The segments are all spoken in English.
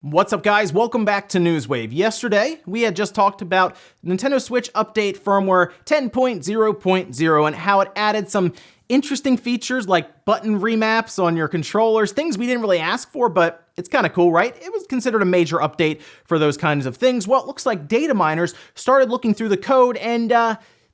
What's up, guys? Welcome back to Newswave. Yesterday, we had just talked about Nintendo Switch update firmware 10.0.0 and how it added some interesting features like button remaps on your controllers, things we didn't really ask for, but it's kind of cool, right? It was considered a major update for those kinds of things. Well, it looks like data miners started looking through the code and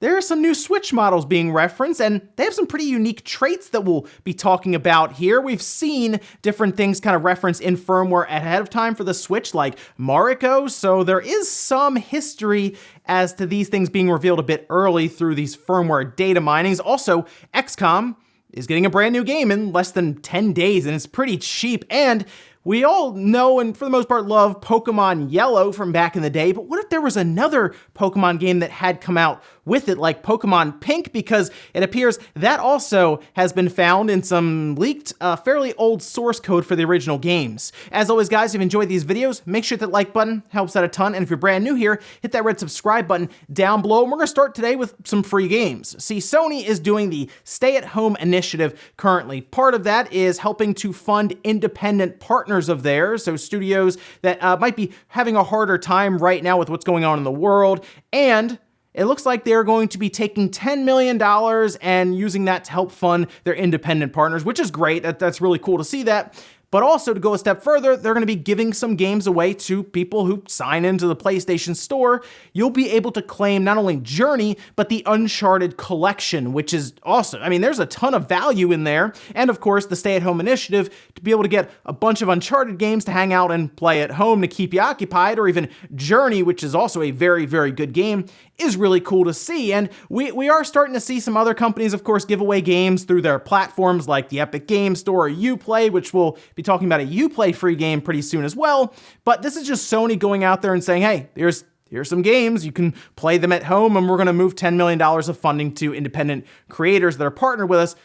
there are some new Switch models being referenced, and they have some pretty unique traits that we'll be talking about here. We've seen different things kind of referenced in firmware ahead of time for the Switch, like Mariko, so there is some history as to these things being revealed a bit early through these firmware data minings. Also, XCOM is getting a brand new game in less than 10 days, and it's pretty cheap, and we all know and for the most part love Pokemon Yellow from back in the day, but what if there was another Pokemon game that had come out with it, like Pokemon Pink, because it appears that also has been found in some leaked, fairly old source code for the original games. As always, guys, if you enjoyed these videos, make sure that like button helps out a ton, and if you're brand new here, hit that red subscribe button down below, and we're gonna start today with some free games. See, Sony is doing the stay-at-home initiative currently. Part of that is helping to fund independent partners of theirs, so studios that might be having a harder time right now with what's going on in the world, and it looks like they're going to be taking $10 million and using that to help fund their independent partners, which is great. That's really cool to see that. But also, to go a step further, they're going to be giving some games away to people who sign into the PlayStation Store. You'll be able to claim not only Journey, but the Uncharted collection, which is awesome. I mean, there's a ton of value in there. And of course, the stay-at-home initiative to be able to get a bunch of Uncharted games to hang out and play at home to keep you occupied, or even Journey, which is also a very, very good game, is really cool to see. And we are starting to see some other companies, of course, give away games through their platforms like the Epic Games Store or Uplay, which we'll be talking about a Uplay free game pretty soon as well. But this is just Sony going out there and saying, hey, here's some games, you can play them at home, and we're going to move $10 million of funding to independent creators that are partnered with us.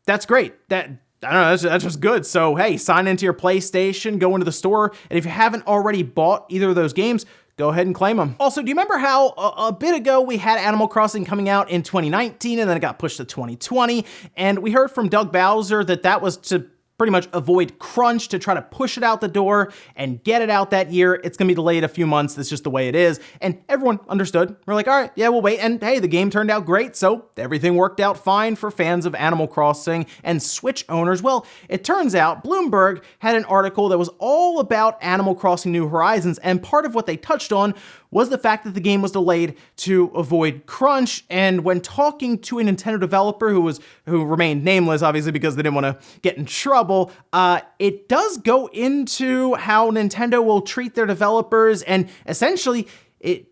That's great. I don't know, that's just good. So, hey, sign into your PlayStation, go into the store, and if you haven't already bought either of those games, go ahead and claim them. Also, do you remember how a bit ago we had Animal Crossing coming out in 2019 and then it got pushed to 2020? And we heard from Doug Bowser that that was to pretty much avoid crunch, to try to push it out the door and get it out that year. It's gonna be delayed a few months. That's just the way it is. And everyone understood. We're like, all right, yeah, we'll wait. And hey, the game turned out great. So everything worked out fine for fans of Animal Crossing and Switch owners. Well, it turns out Bloomberg had an article that was all about Animal Crossing New Horizons. And part of what they touched on was the fact that the game was delayed to avoid crunch. And when talking to a Nintendo developer who remained nameless, obviously because they didn't want to get in trouble, it does go into how Nintendo will treat their developers, and essentially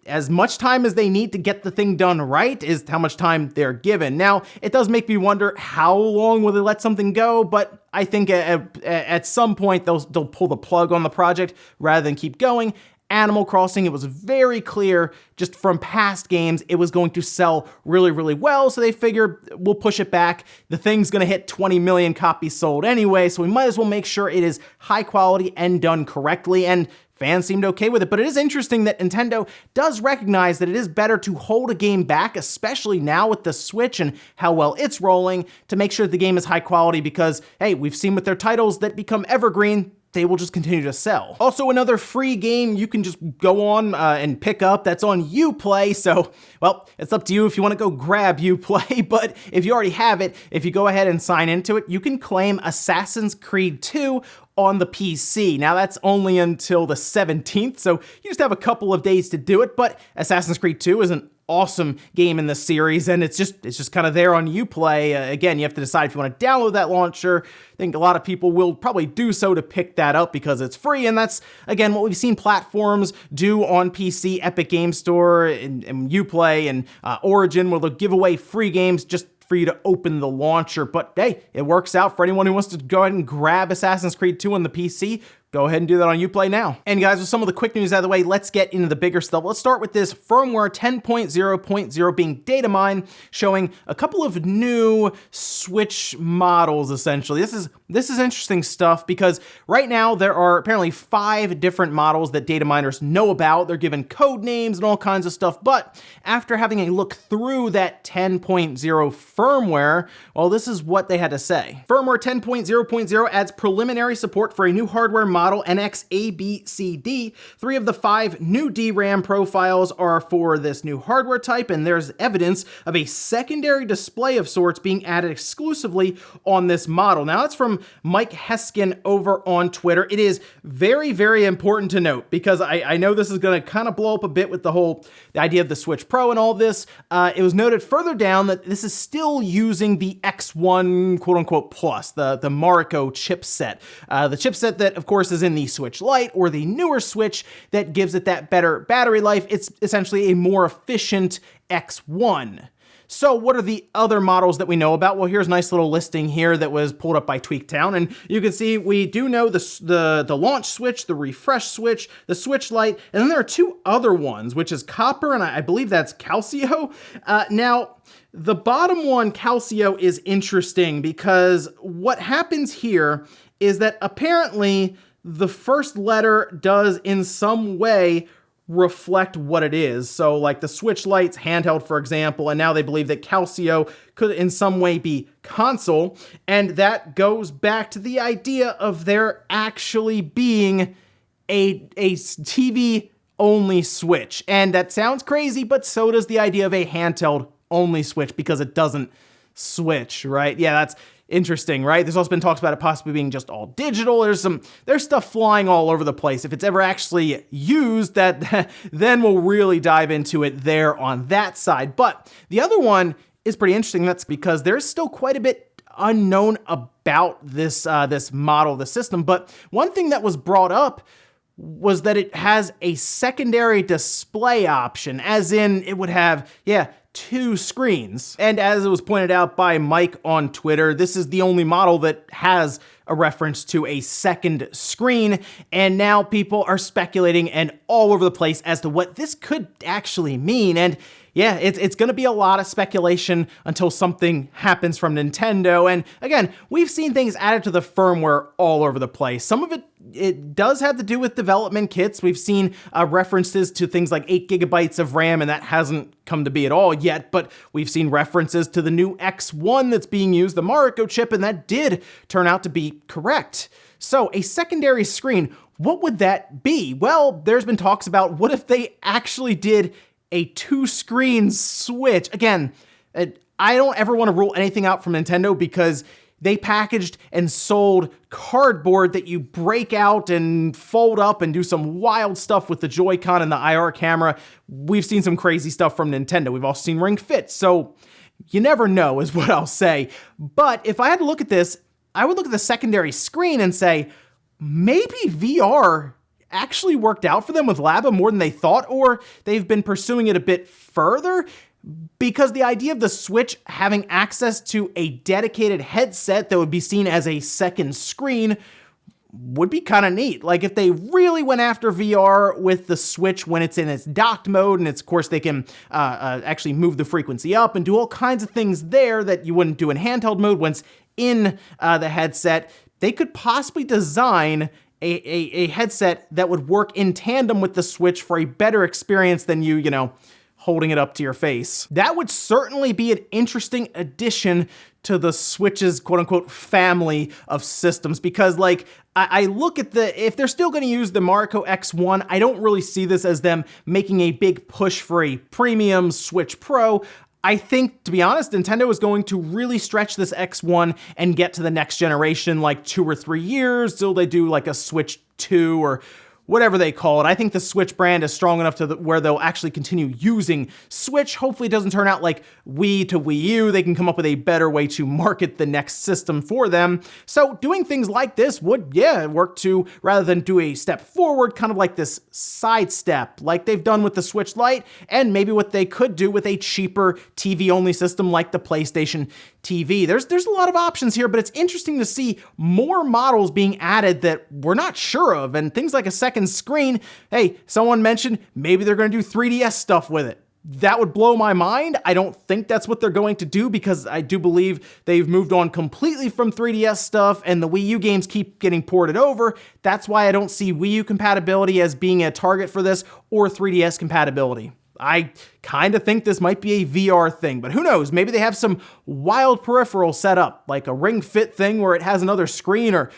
as much time as they need to get the thing done right is how much time they're given. Now, it does make me wonder, how long will they let something go? But I think at some point they'll pull the plug on the project rather than keep going. Animal Crossing, it was very clear just from past games, it was going to sell really, really well. So they figured, we'll push it back. The thing's going to hit 20 million copies sold anyway. So we might as well make sure it is high quality and done correctly. And fans seemed okay with it. But it is interesting that Nintendo does recognize that it is better to hold a game back, especially now with the Switch and how well it's rolling, to make sure that the game is high quality, because, hey, we've seen with their titles that become evergreen, they will just continue to sell. Also, another free game you can just go on and pick up that's on Uplay. So, well, it's up to you if you want to go grab Uplay, but if you already have it, if you go ahead and sign into it, you can claim Assassin's Creed 2 on the PC. Now, that's only until the 17th, so you just have a couple of days to do it, but Assassin's Creed 2 is an awesome game in the series, and it's just kind of there on Uplay. Again, you have to decide if you want to download that launcher. I think a lot of people will probably do so to pick that up because it's free, and that's, again, what we've seen platforms do on PC, Epic Games Store, and Uplay, and Origin, where they'll give away free games just for you to open the launcher. But hey, it works out for anyone who wants to go ahead and grab Assassin's Creed 2 on the PC. Go ahead and do that on Uplay now. And guys, with some of the quick news out of the way, let's get into the bigger stuff. Let's start with this firmware 10.0.0 being data mined, showing a couple of new Switch models, essentially. This is interesting stuff because right now there are apparently 5 different models that data miners know about. They're given code names and all kinds of stuff, but after having a look through that 10.0 firmware, well, this is what they had to say. Firmware 10.0.0 adds preliminary support for a new hardware model, NX-ABCD. 3 of the 5 new DRAM profiles are for this new hardware type, and there's evidence of a secondary display of sorts being added exclusively on this model. Now, that's from Mike Heskin over on Twitter. It is very, very important to note, because I know this is going to kind of blow up a bit with the idea of the Switch Pro and all this. It was noted further down that this is still using the X1 quote-unquote Plus, the Marco chipset. The chipset that, of course, is in the Switch Lite or the newer Switch that gives it that better battery life. It's essentially a more efficient X1. So what are the other models that we know about? Well, here's a nice little listing here that was pulled up by Tweaktown, and you can see we do know the launch Switch, the refresh Switch, the Switch Lite, and then there are 2 other ones, which is Copper, and I believe that's Calcio. Now, the bottom one, Calcio, is interesting because what happens here is that apparently the first letter does in some way reflect what it is. So like the Switch Lite's handheld, for example, and now they believe that Calcio could in some way be console, and that goes back to the idea of there actually being a TV only Switch. And that sounds crazy, but so does the idea of a handheld only Switch, because it doesn't switch, right? Yeah, that's interesting, right? There's also been talks about it possibly being just all digital. There's stuff flying all over the place. If it's ever actually used, then we'll really dive into it there on that side. But the other one is pretty interesting. That's because there's still quite a bit unknown about this model, the system. But one thing that was brought up was that it has a secondary display option, as in it would have, 2 screens. And as it was pointed out by Mike on Twitter, this is the only model that has a reference to a second screen, and now people are speculating and all over the place as to what this could actually mean. And yeah, it's going to be a lot of speculation until something happens from Nintendo. And again, we've seen things added to the firmware all over the place. Some of it does have to do with development kits. We've seen references to things like 8 gigabytes of RAM, and that hasn't come to be at all yet, but we've seen references to the new X1 that's being used, the Marco chip, and that did turn out to be correct. So a secondary screen, what would that be? Well, there's been talks about what if they actually did a 2-screen Switch. Again, I don't ever want to rule anything out from Nintendo, because they packaged and sold cardboard that you break out and fold up and do some wild stuff with the Joy-Con and the IR camera. We've seen some crazy stuff from Nintendo. We've also seen Ring Fit. So you never know is what I'll say. But if I had to look at this, I would look at the secondary screen and say, maybe VR actually worked out for them with Laba more than they thought, or they've been pursuing it a bit further, because the idea of the Switch having access to a dedicated headset that would be seen as a second screen would be kind of neat. Like if they really went after VR with the Switch when it's in its docked mode, and it's, of course, they can actually move the frequency up and do all kinds of things there that you wouldn't do in handheld mode once in the headset, they could possibly design a headset that would work in tandem with the Switch for a better experience than you holding it up to your face. That would certainly be an interesting addition to the Switch's quote-unquote family of systems, because like I look at if they're still going to use the Marco X1, I don't really see this as them making a big push for a premium Switch Pro. I think, to be honest, Nintendo is going to really stretch this X1 and get to the next generation like 2 or 3 years till they do like a Switch 2 or whatever they call it. I think the Switch brand is strong enough to where they'll actually continue using Switch. Hopefully it doesn't turn out like Wii to Wii U. They can come up with a better way to market the next system for them. So doing things like this would, work to, rather than do a step forward, kind of like this sidestep, like they've done with the Switch Lite, and maybe what they could do with a cheaper TV-only system like the PlayStation TV. There's a lot of options here, but it's interesting to see more models being added that we're not sure of, and things like a second screen. Hey, someone mentioned maybe they're going to do 3DS stuff with it. That would blow my mind. I don't think that's what they're going to do, because I do believe they've moved on completely from 3DS stuff, and the Wii U games keep getting ported over. That's why I don't see Wii U compatibility as being a target for this, or 3DS compatibility. I kind of think this might be a VR thing, but who knows? Maybe they have some wild peripheral set up, like a Ring Fit thing where it has another screen, or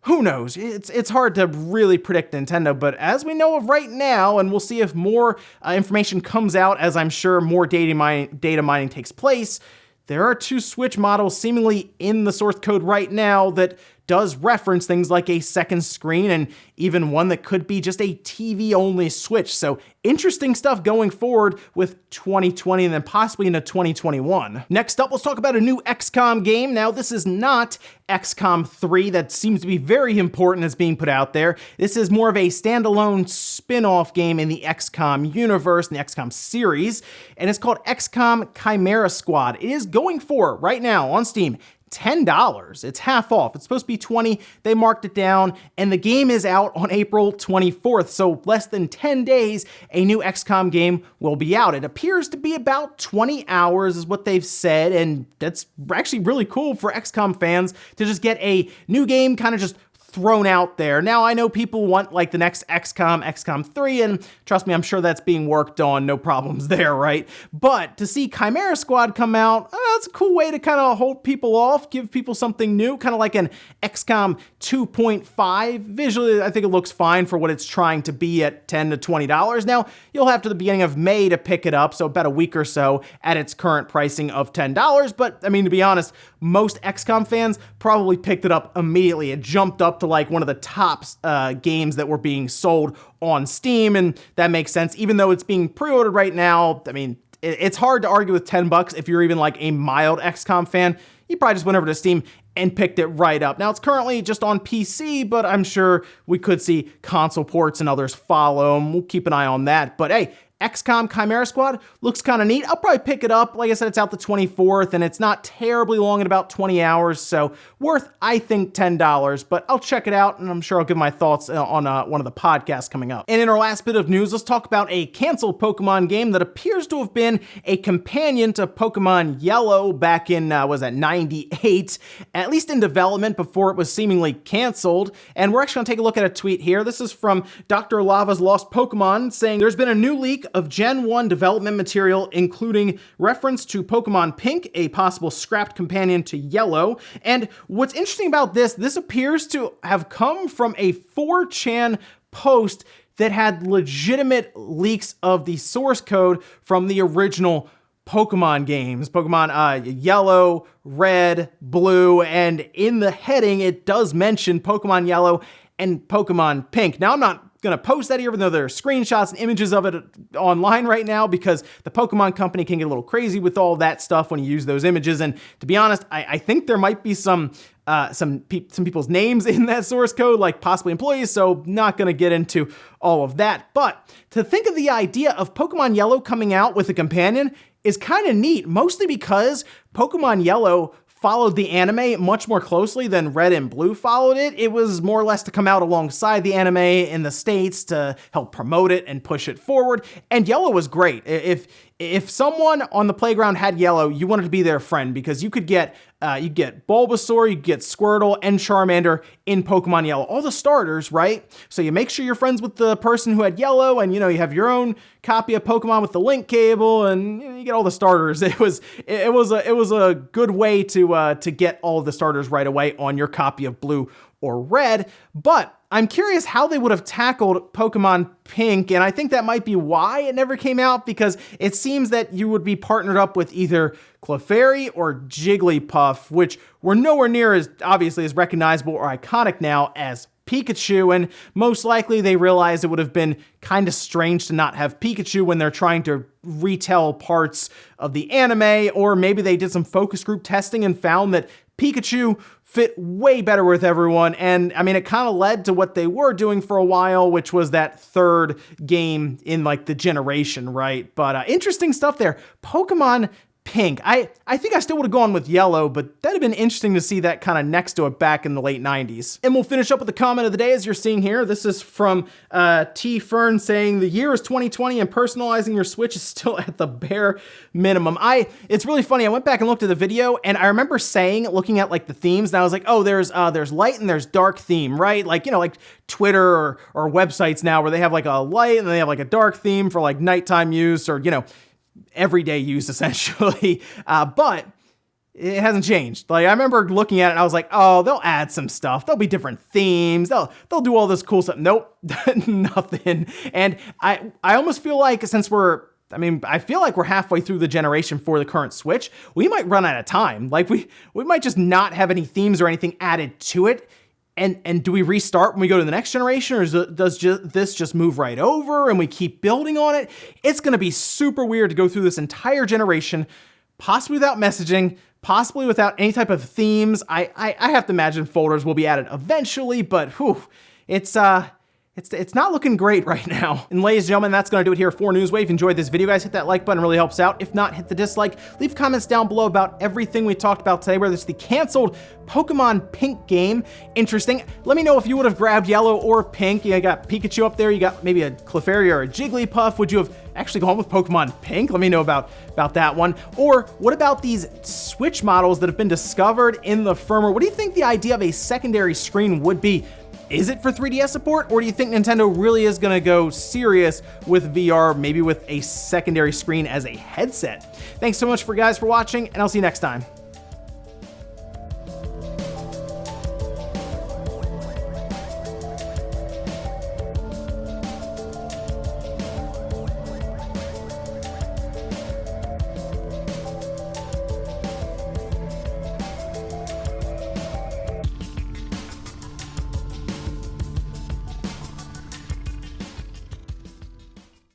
who knows? It's hard to really predict Nintendo, but as we know of right now, and we'll see if more information comes out as I'm sure more data mining takes place, there are 2 Switch models seemingly in the source code right now that does reference things like a second screen and even one that could be just a TV-only Switch. So interesting stuff going forward with 2020 and then possibly into 2021. Next up, let's talk about a new XCOM game. Now, this is not XCOM 3 that seems to be very important as being put out there. This is more of a standalone spin-off game in the XCOM universe, in the XCOM series, and it's called XCOM Chimera Squad. It is going for, right now on Steam, $10. It's half off. It's supposed to be $20. They marked it down, and the game is out on April 24th. So less than 10 days, a new XCOM game will be out. It appears to be about 20 hours is what they've said, and that's actually really cool for XCOM fans to just get a new game kind of just thrown out there. Now, I know people want like the next XCOM 3, and trust me, I'm sure that's being worked on, no problems there, right? But to see Chimera Squad come out, that's a cool way to kind of hold people off, give people something new, kind of like an XCOM 2.5. Visually, I think it looks fine for what it's trying to be at $10 to $20. Now, you'll have to the beginning of May to pick it up, so about a week or so at its current pricing of $10. But I mean, to be honest, most XCOM fans probably picked it up immediately. It jumped up to like one of the top games that were being sold on Steam, and that makes sense. Even though it's being pre-ordered right now, I mean, it's hard to argue with $10 if you're even like a mild XCOM fan. You probably just went over to Steam and picked it right up. Now, it's currently just on PC, but I'm sure we could see console ports and others follow, and we'll keep an eye on that. But hey, XCOM Chimera Squad looks kind of neat. I'll probably pick it up. Like I said, it's out the 24th, and it's not terribly long at about 20 hours, so worth, I think, $10. But I'll check it out, and I'm sure I'll give my thoughts on one of the podcasts coming up. And in our last bit of news, let's talk about a canceled Pokemon game that appears to have been a companion to Pokemon Yellow back in, was that 98? At least in development before it was seemingly canceled. And we're actually going to take a look at a tweet here. This is from Dr. Lava's Lost Pokemon saying, there's been a new leak of Gen 1 development material, including reference to Pokemon Pink, a possible scrapped companion to Yellow. And what's interesting about this appears to have come from a 4chan post that had legitimate leaks of the source code from the original Pokemon games, Pokemon Yellow, Red, Blue, and in the heading, it does mention Pokemon Yellow and Pokemon Pink. Now, I'm not going to post that here, even though there are screenshots and images of it online right now, because the Pokemon company can get a little crazy with all that stuff when you use those images. And to be honest, I think there might be some people's names in that source code, like possibly employees, so not going to get into all of that. But to think of the idea of Pokemon Yellow coming out with a companion is kind of neat, mostly because Pokemon Yellow followed the anime much more closely than Red and Blue followed it. It was more or less to come out alongside the anime in the States to help promote it and push it forward. And Yellow was great. If someone on the playground had Yellow, you wanted to be their friend, because you could get Bulbasaur, you get Squirtle, and Charmander in Pokemon Yellow. All the starters, right? So you make sure you're friends with the person who had Yellow, and you have your own copy of Pokemon with the link cable, and you get all the starters. It was a good way to get all of the starters right away on your copy of Blue or Red. But I'm curious how they would have tackled Pokemon Pink, and I think that might be why it never came out, because it seems that you would be partnered up with either Clefairy or Jigglypuff, which were nowhere near as obviously as recognizable or iconic now as Pikachu, and most likely they realized it would have been kind of strange to not have Pikachu when they're trying to retell parts of the anime, or maybe they did some focus group testing and found that Pikachu fit way better with everyone. And I mean, it kind of led to what they were doing for a while, which was that third game in like the generation, right? But interesting stuff there. Pokemon Pink. I think I still would have gone with Yellow, but that'd have been interesting to see that kind of next to it back in the late 90s. And we'll finish up with the comment of the day, as you're seeing here. This is from T. Fern saying, the year is 2020 and personalizing your Switch is still at the bare minimum. It's really funny. I went back and looked at the video, and I remember looking at like the themes, and I was like, oh, there's light and there's dark theme, right? Like, like Twitter or websites now where they have like a light and they have like a dark theme for like nighttime use, or, everyday use essentially. But it hasn't changed. Like, I remember looking at it and I was like, oh, they'll add some stuff. There'll be different themes. They'll do all this cool stuff. Nope, nothing. And I almost feel like I feel like we're halfway through the generation for the current Switch. We might run out of time. Like, we might just not have any themes or anything added to it. And do we restart when we go to the next generation, or does this just move right over and we keep building on it? It's going to be super weird to go through this entire generation, possibly without messaging, possibly without any type of themes. I have to imagine folders will be added eventually, but whew, it's not looking great right now. And ladies and gentlemen, that's gonna do it here for Newswave. If you enjoyed this video, guys, hit that like button, really helps out. If not, hit the dislike. Leave comments down below about everything we talked about today, whether it's the canceled Pokemon Pink game. Interesting. Let me know if you would have grabbed yellow or pink. You got Pikachu up there, you got maybe a Clefairy or a Jigglypuff. Would you have actually gone with Pokemon Pink? Let me know about that one. Or what about these Switch models that have been discovered in the firmware? What do you think the idea of a secondary screen would be? Is it for 3DS support, or do you think Nintendo really is gonna go serious with VR, maybe with a secondary screen as a headset? Thanks so much for watching, and I'll see you next time.